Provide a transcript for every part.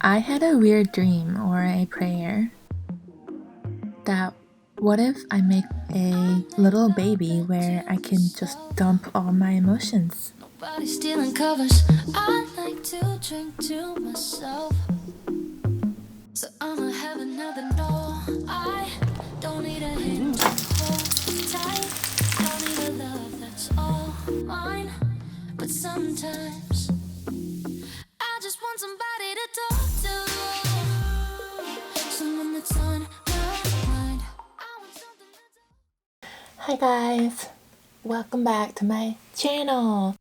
I had a weird dream or a prayer that what if I make a little baby where I can just dump all my emotions? Nobody stealing covers. I like to drink to myself, so I'ma have another no. I don't need a hand to hold tight. Don't need a love that's all mine. But sometimes I just want somebody to talk to, someone that's on my mind. I want something that's... Hi guys, welcome back to my channel.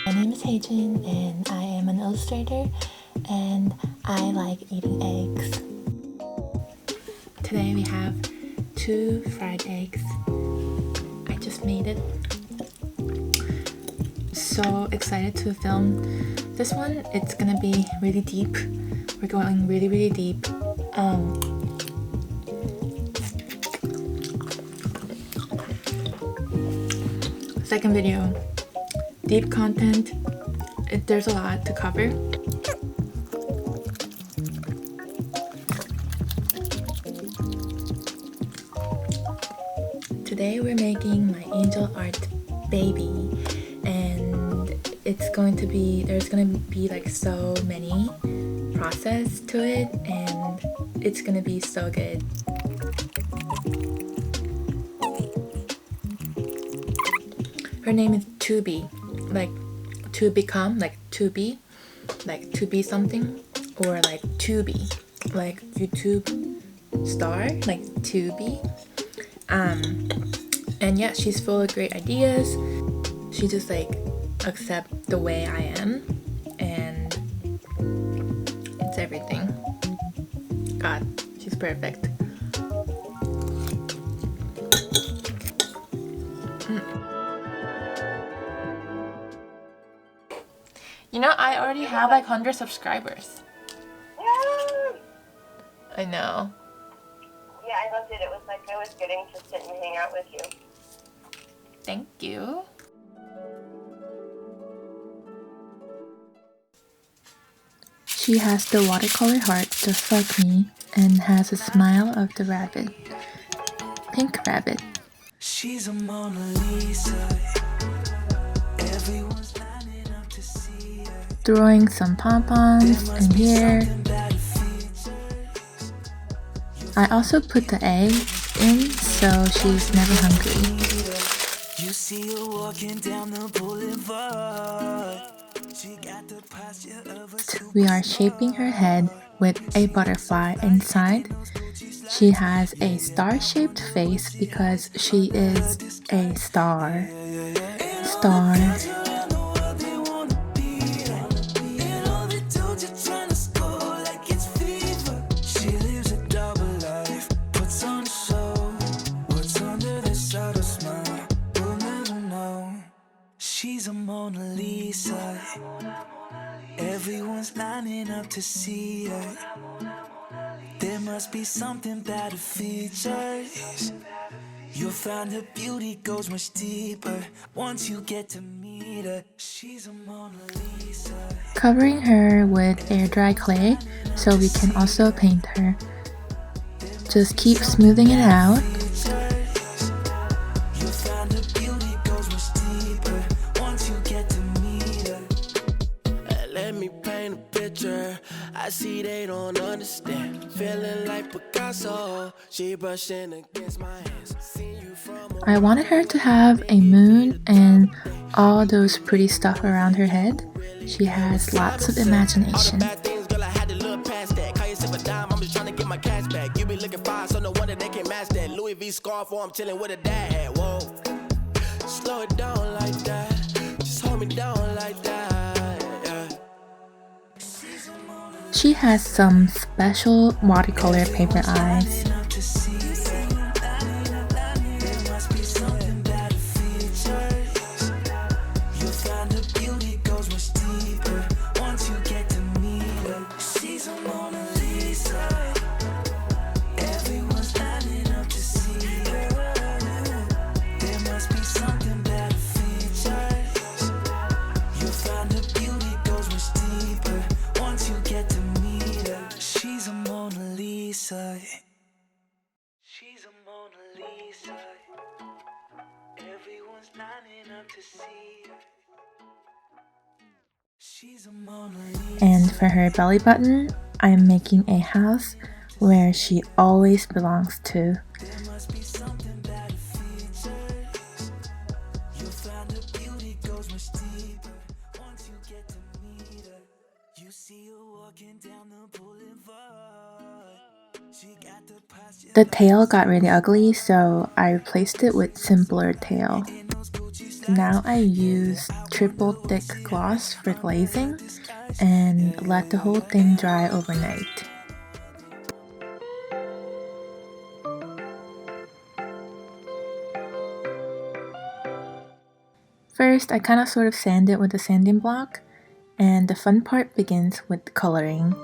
My name is Haejin and I am an illustrator and I like eating eggs. Today we have 2 fried eggs. I just made it. So excited to film this one. It's gonna be really deep. We're going really deep. Second video, deep content. There's a lot to cover. Today we're making my angel art baby, and it's going to be, there's going to be like so many process to it, and it's going to be so good. Her name is Tubie, like to become, like to be something, or like Tubie, like YouTube star, like Tubie. And yeah, she's full of great ideas. She just like accept the way I am, and it's everything. God, she's perfect. You know, I already have like 100 subscribers. Yay! I know. Yeah, I loved it. It was like I was getting to sit and hang out with you. Thank you. She has the watercolor heart just like me and has a smile of the rabbit. Pink rabbit. She's a Mona Lisa. Everyone's lining up to see her. Throwing some pom-poms in here. I also put the egg in so she's never hungry. You see her walking down the boulevard. She got the posture of a We are shaping her head with a butterfly inside. She has a star-shaped face because she is a star. Star. She's a Mona Lisa. Everyone's lining up to see her. There must be something about her features. You'll find her beauty goes much deeper once you get to meet her. She's a Mona Lisa. Covering her with air dry clay so we can also paint her. Just keep smoothing it out. I see they don't understand. Feeling like Picasso. She brushing against my hands. I wanted her to have a moon and all those pretty stuff around her head. She has lots of imagination. You be looking fine, so no wonder they can't match that Louis V scarf or I'm chilling with a dad. Whoa, slow it down like that. Just hold me down like that. She has some special watercolor paper eyes. everyone's lining up to see her. She's a Mona Lisa. And for her belly button, I'm making a house where she always belongs to. There must be something about her features. You'll find her beauty goes much deeper once you get to meet her. You see her walking down the boulevard. She got the posture. The tail got really ugly, so I replaced it with simpler tail. Now I use triple thick gloss for glazing and let the whole thing dry overnight. First, I kind of sort of sand it with a sanding block, and the fun part begins with coloring.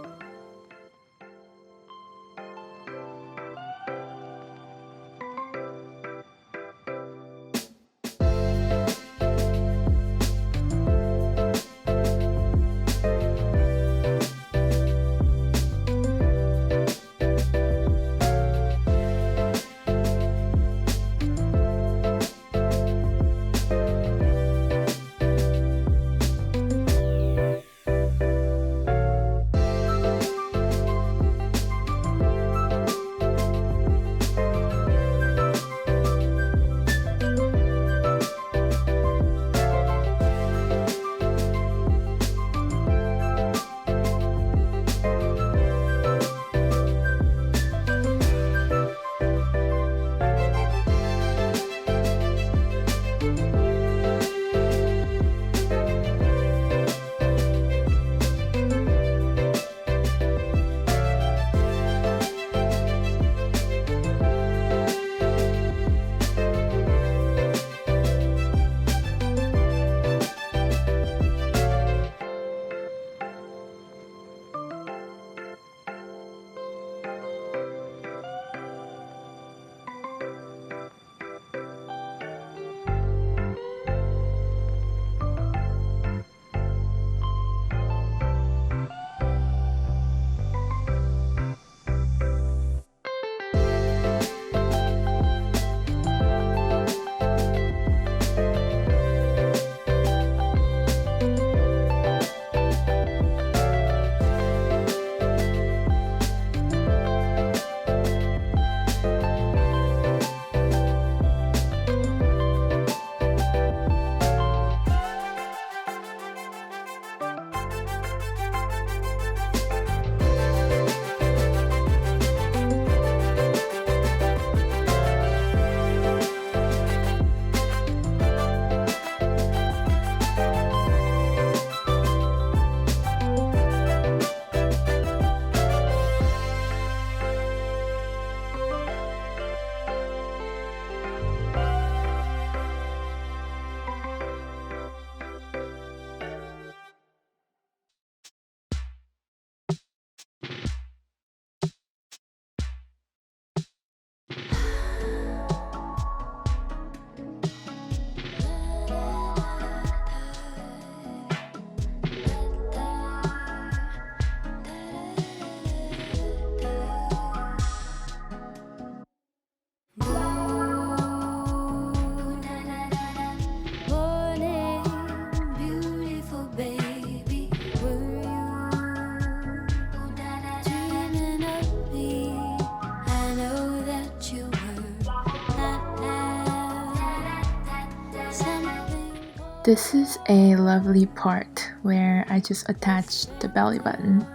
This is a lovely part where I just attached the belly button.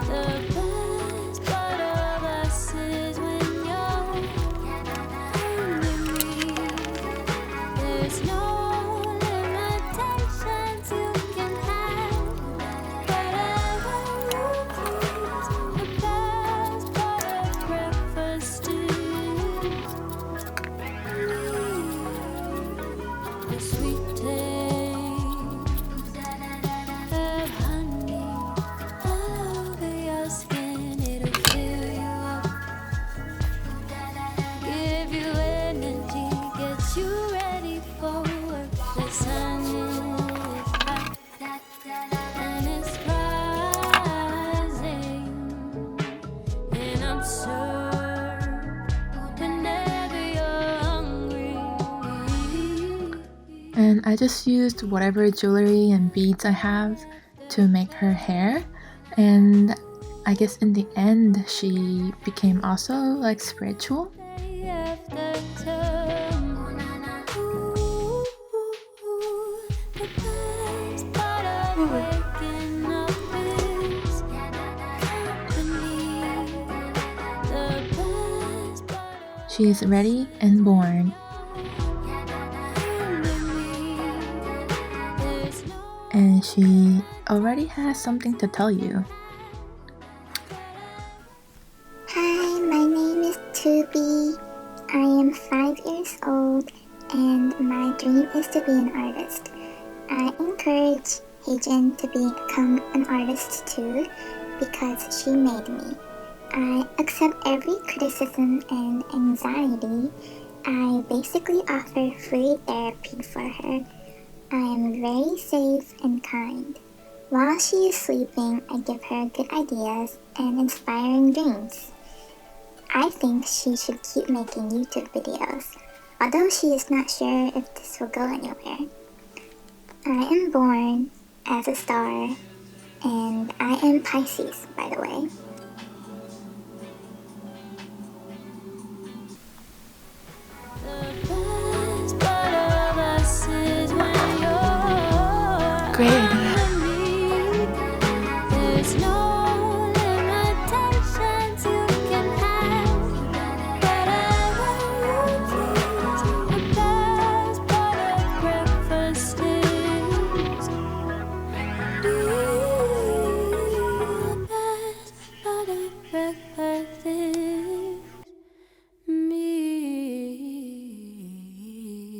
The just used whatever jewelry and beads I have to make her hair, and I guess in the end she became also like spiritual. She is ready and born. And she already has something to tell you. Hi, my name is Tubie. I am 5 years old and my dream is to be an artist. I encourage Haejin to become an artist too because she made me. I accept every criticism and anxiety. I basically offer free therapy for her. I am very safe and kind. While she is sleeping, I give her good ideas and inspiring dreams. I think she should keep making YouTube videos, although she is not sure if this will go anywhere. I am born as a star, and I am Pisces, by the way.